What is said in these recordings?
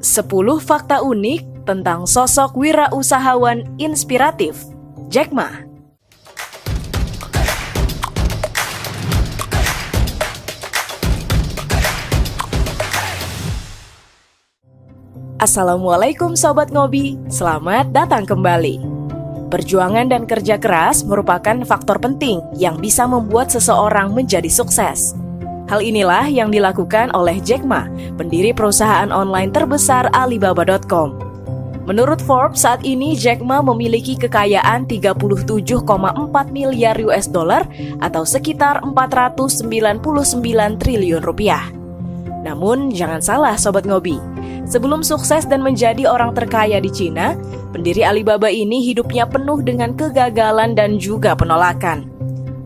10 fakta unik tentang sosok wirausahawan inspiratif, Jack Ma. Assalamualaikum Sobat Ngobi, selamat datang kembali. Perjuangan dan kerja keras merupakan faktor penting yang bisa membuat seseorang menjadi sukses. Hal inilah yang dilakukan oleh Jack Ma, pendiri perusahaan online terbesar Alibaba.com. Menurut Forbes, saat ini Jack Ma memiliki kekayaan 37,4 miliar US dollar atau sekitar 499 triliun rupiah. Namun jangan salah Sobat Ngobi, sebelum sukses dan menjadi orang terkaya di Cina, pendiri Alibaba ini hidupnya penuh dengan kegagalan dan juga penolakan.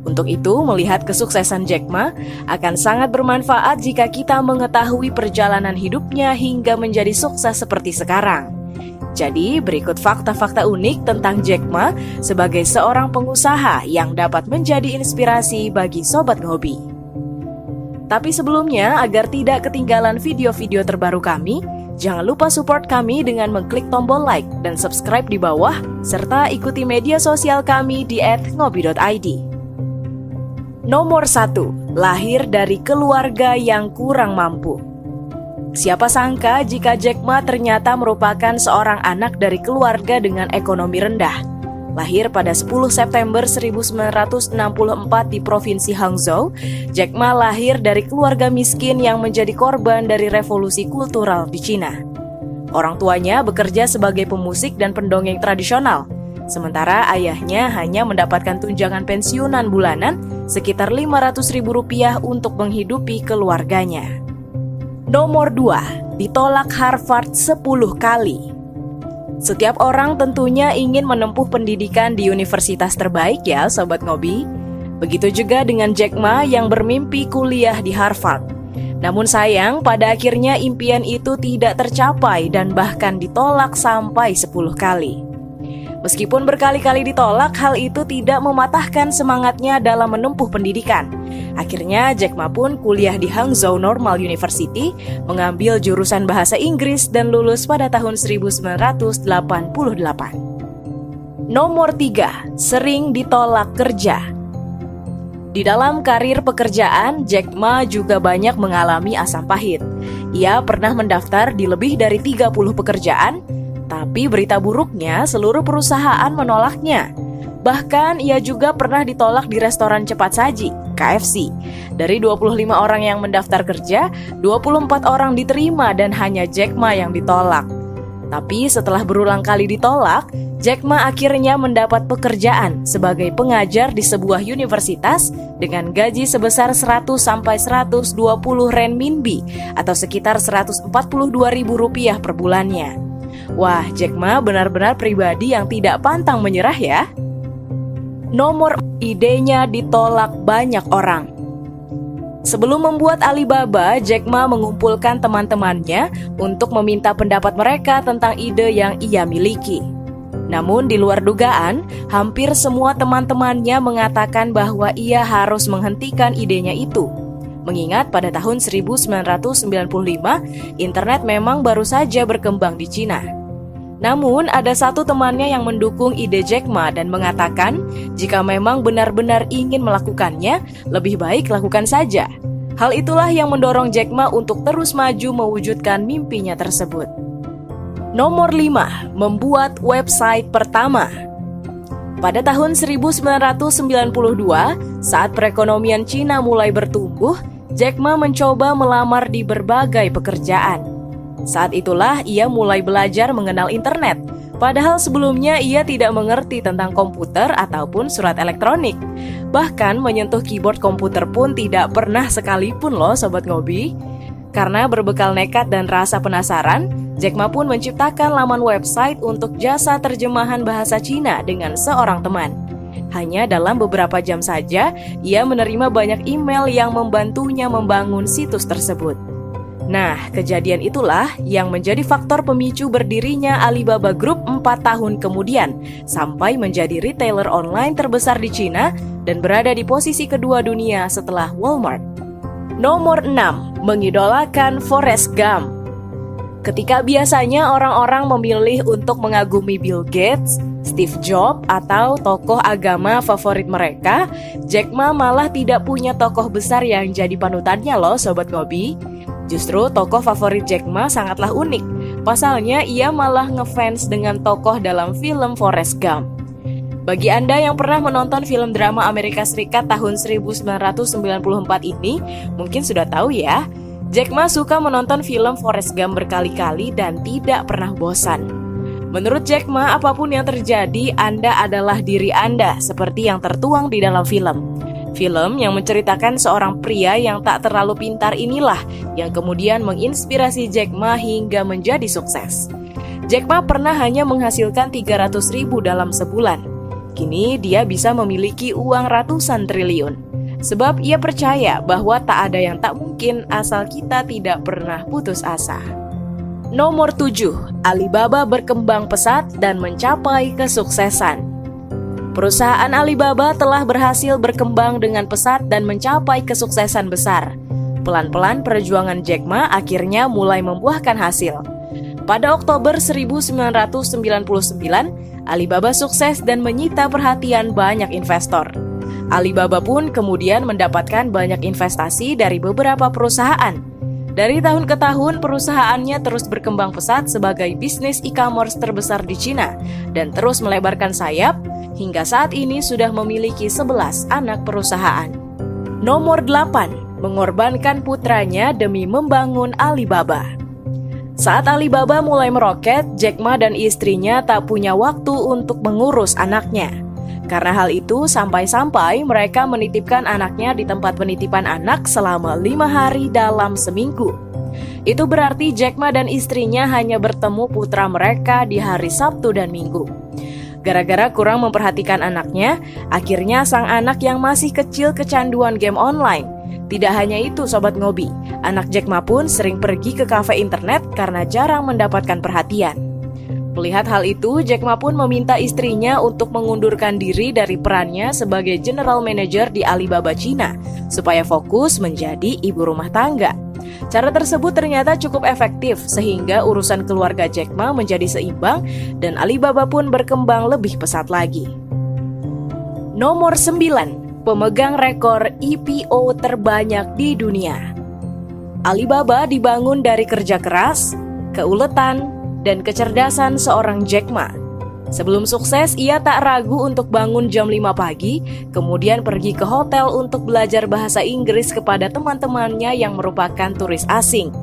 Untuk itu, melihat kesuksesan Jack Ma akan sangat bermanfaat jika kita mengetahui perjalanan hidupnya hingga menjadi sukses seperti sekarang. Jadi, berikut fakta-fakta unik tentang Jack Ma sebagai seorang pengusaha yang dapat menjadi inspirasi bagi Sobat Ngobi. Tapi sebelumnya, agar tidak ketinggalan video-video terbaru kami, jangan lupa support kami dengan mengklik tombol like dan subscribe di bawah, serta ikuti media sosial kami di @ngobi.id. Nomor 1. Lahir dari keluarga yang kurang mampu. Siapa sangka jika Jack Ma ternyata merupakan seorang anak dari keluarga dengan ekonomi rendah. Lahir pada 10 September 1964 di Provinsi Hangzhou, Jack Ma lahir dari keluarga miskin yang menjadi korban dari revolusi kultural di Cina. Orang tuanya bekerja sebagai pemusik dan pendongeng tradisional, sementara ayahnya hanya mendapatkan tunjangan pensiunan bulanan sekitar Rp500.000 untuk menghidupi keluarganya. Nomor 2. Ditolak Harvard 10 kali. Setiap orang tentunya ingin menempuh pendidikan di universitas terbaik ya Sobat Ngobi. Begitu juga dengan Jack Ma yang bermimpi kuliah di Harvard. Namun sayang pada akhirnya impian itu tidak tercapai dan bahkan ditolak sampai 10 kali. Meskipun berkali-kali ditolak, hal itu tidak mematahkan semangatnya dalam menempuh pendidikan. Akhirnya Jack Ma pun kuliah di Hangzhou Normal University, mengambil jurusan bahasa Inggris dan lulus pada tahun 1988. Nomor 3. Sering ditolak kerja. Di dalam karir pekerjaan, Jack Ma juga banyak mengalami asam pahit. Ia pernah mendaftar di lebih dari 30 pekerjaan, tapi berita buruknya seluruh perusahaan menolaknya. Bahkan ia juga pernah ditolak di restoran cepat saji, KFC. Dari 25 orang yang mendaftar kerja, 24 orang diterima dan hanya Jack Ma yang ditolak. Tapi setelah berulang kali ditolak, Jack Ma akhirnya mendapat pekerjaan sebagai pengajar di sebuah universitas dengan gaji sebesar 100-120 renminbi atau sekitar Rp142.000 per bulannya. Wah, Jack Ma benar-benar pribadi yang tidak pantang menyerah ya. Nomor 4, idenya ditolak banyak orang. Sebelum membuat Alibaba, Jack Ma mengumpulkan teman-temannya untuk meminta pendapat mereka tentang ide yang ia miliki. Namun di luar dugaan, hampir semua teman-temannya mengatakan bahwa ia harus menghentikan idenya itu. Mengingat pada tahun 1995, internet memang baru saja berkembang di Cina. Namun ada satu temannya yang mendukung ide Jack Ma dan mengatakan jika memang benar-benar ingin melakukannya, lebih baik lakukan saja. Hal itulah yang mendorong Jack Ma untuk terus maju mewujudkan mimpinya tersebut. Nomor 5. Membuat website pertama. Pada tahun 1992, saat perekonomian Cina mulai bertumbuh, Jack Ma mencoba melamar di berbagai pekerjaan. Saat itulah ia mulai belajar mengenal internet. Padahal sebelumnya ia tidak mengerti tentang komputer ataupun surat elektronik. Bahkan menyentuh keyboard komputer pun tidak pernah sekalipun loh Sobat Ngobi. Karena berbekal nekat dan rasa penasaran, Jack Ma pun menciptakan laman website untuk jasa terjemahan bahasa Cina dengan seorang teman. Hanya dalam beberapa jam saja, ia menerima banyak email yang membantunya membangun situs tersebut. Nah, kejadian itulah yang menjadi faktor pemicu berdirinya Alibaba Group 4 tahun kemudian, sampai menjadi retailer online terbesar di Cina dan berada di posisi kedua dunia setelah Walmart. Nomor 6. Mengidolakan Forrest Gump. Ketika biasanya orang-orang memilih untuk mengagumi Bill Gates, Steve Jobs, atau tokoh agama favorit mereka, Jack Ma malah tidak punya tokoh besar yang jadi panutannya loh Sobat Ngobi. Justru tokoh favorit Jack Ma sangatlah unik. Pasalnya ia malah ngefans dengan tokoh dalam film Forrest Gump. Bagi Anda yang pernah menonton film drama Amerika Serikat tahun 1994 ini, mungkin sudah tahu ya, Jack Ma suka menonton film Forrest Gump berkali-kali dan tidak pernah bosan. Menurut Jack Ma, apapun yang terjadi, Anda adalah diri Anda, seperti yang tertuang di dalam film. Film yang menceritakan seorang pria yang tak terlalu pintar inilah yang kemudian menginspirasi Jack Ma hingga menjadi sukses. Jack Ma pernah hanya menghasilkan 300.000 dalam sebulan. Kini dia bisa memiliki uang ratusan triliun. Sebab ia percaya bahwa tak ada yang tak mungkin asal kita tidak pernah putus asa. Nomor 7, Alibaba berkembang pesat dan mencapai kesuksesan. Perusahaan Alibaba telah berhasil berkembang dengan pesat dan mencapai kesuksesan besar. Pelan-pelan perjuangan Jack Ma akhirnya mulai membuahkan hasil. Pada Oktober 1999, Alibaba sukses dan menyita perhatian banyak investor. Alibaba pun kemudian mendapatkan banyak investasi dari beberapa perusahaan. Dari tahun ke tahun, perusahaannya terus berkembang pesat sebagai bisnis e-commerce terbesar di Cina dan terus melebarkan sayap hingga saat ini sudah memiliki 11 anak perusahaan. Nomor 8, mengorbankan putranya demi membangun Alibaba. Saat Alibaba mulai meroket, Jack Ma dan istrinya tak punya waktu untuk mengurus anaknya. Karena hal itu, sampai-sampai mereka menitipkan anaknya di tempat penitipan anak selama 5 hari dalam seminggu. Itu berarti Jack Ma dan istrinya hanya bertemu putra mereka di hari Sabtu dan Minggu. Gara-gara kurang memperhatikan anaknya, akhirnya sang anak yang masih kecil kecanduan game online. Tidak hanya itu Sobat Ngobi, anak Jack Ma pun sering pergi ke kafe internet karena jarang mendapatkan perhatian. Melihat hal itu, Jack Ma pun meminta istrinya untuk mengundurkan diri dari perannya sebagai General Manager di Alibaba Cina, supaya fokus menjadi ibu rumah tangga. Cara tersebut ternyata cukup efektif, sehingga urusan keluarga Jack Ma menjadi seimbang dan Alibaba pun berkembang lebih pesat lagi. Nomor 9, pemegang rekor IPO terbanyak di dunia. Alibaba dibangun dari kerja keras, keuletan, dan kecerdasan seorang Jack Ma. Sebelum sukses, ia tak ragu untuk bangun jam 5 pagi, kemudian pergi ke hotel untuk belajar bahasa Inggris kepada teman-temannya yang merupakan turis asing.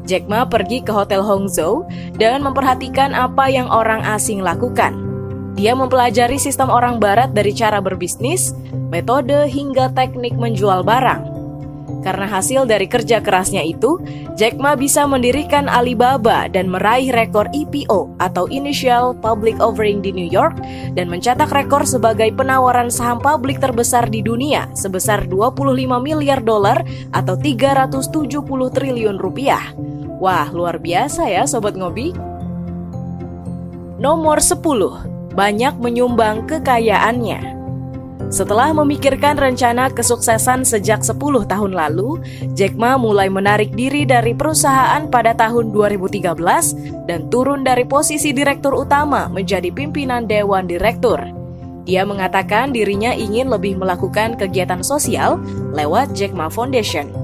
Jack Ma pergi ke Hotel Hangzhou dan memperhatikan apa yang orang asing lakukan. Dia mempelajari sistem orang barat dari cara berbisnis, metode hingga teknik menjual barang. Karena hasil dari kerja kerasnya itu, Jack Ma bisa mendirikan Alibaba dan meraih rekor IPO atau Initial Public Offering di New York dan mencetak rekor sebagai penawaran saham publik terbesar di dunia sebesar 25 miliar dolar atau 370 triliun rupiah. Wah, luar biasa ya Sobat Ngobi. Nomor 10, banyak menyumbang kekayaannya. Setelah memikirkan rencana kesuksesan sejak 10 tahun lalu, Jack Ma mulai menarik diri dari perusahaan pada tahun 2013 dan turun dari posisi direktur utama menjadi pimpinan dewan direktur. Dia mengatakan dirinya ingin lebih melakukan kegiatan sosial lewat Jack Ma Foundation.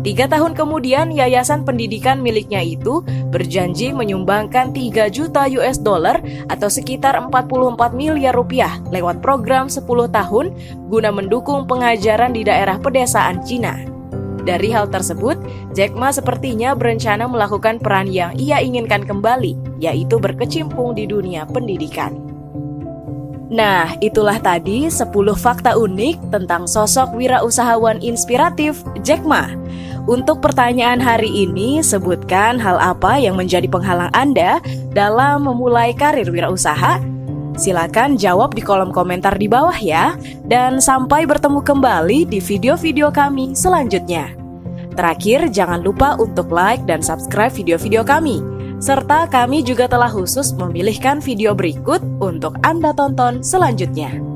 3 tahun kemudian, yayasan pendidikan miliknya itu berjanji menyumbangkan 3 juta US dollar atau sekitar 44 miliar rupiah lewat program 10 tahun guna mendukung pengajaran di daerah pedesaan Cina. Dari hal tersebut, Jack Ma sepertinya berencana melakukan peran yang ia inginkan kembali, yaitu berkecimpung di dunia pendidikan. Nah, itulah tadi 10 fakta unik tentang sosok wirausahawan inspiratif Jack Ma. Untuk pertanyaan hari ini, sebutkan hal apa yang menjadi penghalang Anda dalam memulai karir wirausaha? Silakan jawab di kolom komentar di bawah ya. Dan sampai bertemu kembali di video-video kami selanjutnya. Terakhir, jangan lupa untuk like dan subscribe video-video kami. Serta kami juga telah khusus memilihkan video berikut untuk Anda tonton selanjutnya.